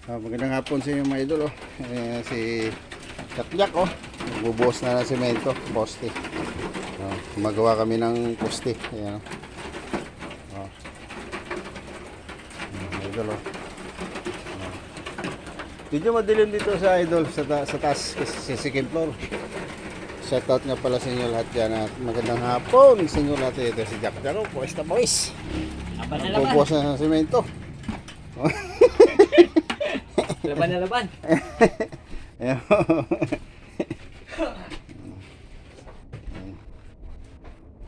Magandang hapon sa inyo mga idol. Si Katyak nagbubuhos na ng semento, poste. Gumagawa kami ng poste. Ayan, idol. Medyo madilim dito sa idol, sa taas, sa second floor. Shoutout nga pala sa inyo lahat dyan at magandang hapon sa inyo lahat. Ito si Jack Jaro, boys na boys. Nagbubuhos na ng semento. Laban na laban.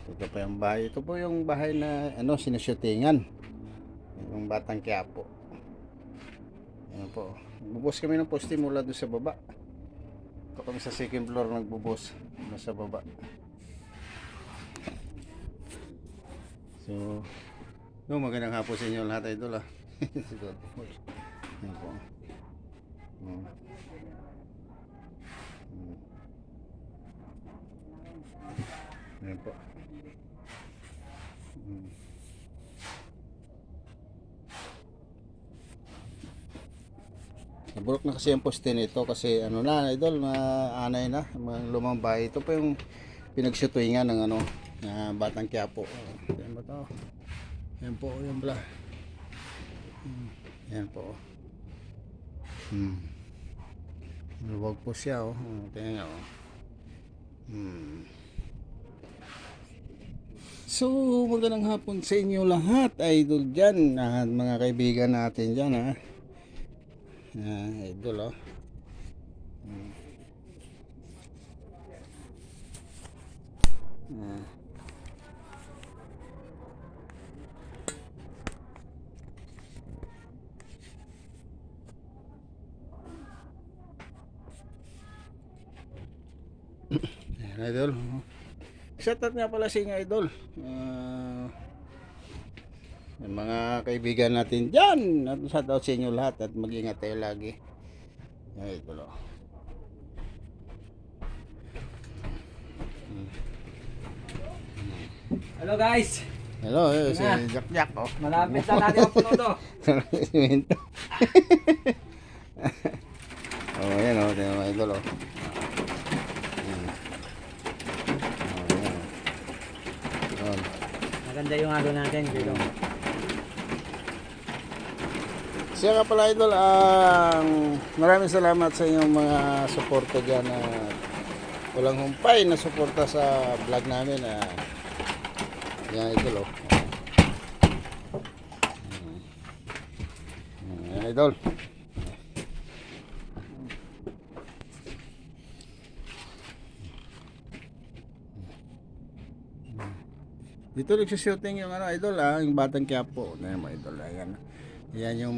Ito pa yung bahay. Ito po yung bahay na sinushootingan. Yung Batang Quiapo. Ayan po. Nagbubuhos kami ng poste mula doon sa baba. Ito kami sa second floor nagbubuhos mula sa baba. So, magandang hapon sa inyo lahat idol . Ayan po. Ayan po. Naburok na kasi ang poste nito kasi idol, anay na, mga lumang bahay. Ito po yung pinagsutuingan ng Batang Quiapo. Ayan ba ito? Ayan po, yung bla. Ayan po. Maluwag po siya Tingnan nga So, magandang hapon sa inyo lahat idol dyan, mga kaibigan natin dyan idol idol. Shoutout nga pala sa inyo idol, yung mga kaibigan natin dyan, at shoutout sa inyo lahat at mag-ingat tayo lagi idol. Hello guys. Hello, si Jack Malapit na natin ang puno to. Semento. Ayan tingnan mo idol Maganda yung natin dito. Siya nga pala idol, maraming salamat sa inyong mga suporta dyan at walang humpay na suporta sa vlog namin yan idol yan idol. Dito nagsushooting yung idol yung Batang Quiapo na yung idol. Yan yung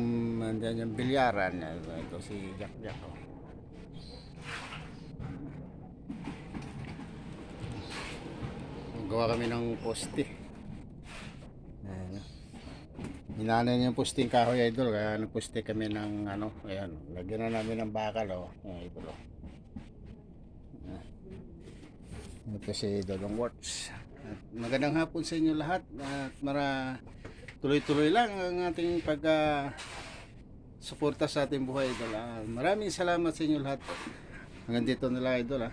bilyaran. Ito si Jack. Gawa kami ng poste. Hinanay niya yung posting kahoy idol, kaya nagposte kami ng ayan, lagyan na namin ng bakal idol ito si Dodong Works. At magandang hapon sa inyo lahat at tuloy-tuloy lang ang ating suporta sa ating buhay idol. Maraming salamat sa inyo lahat. Hanggang dito na lang idol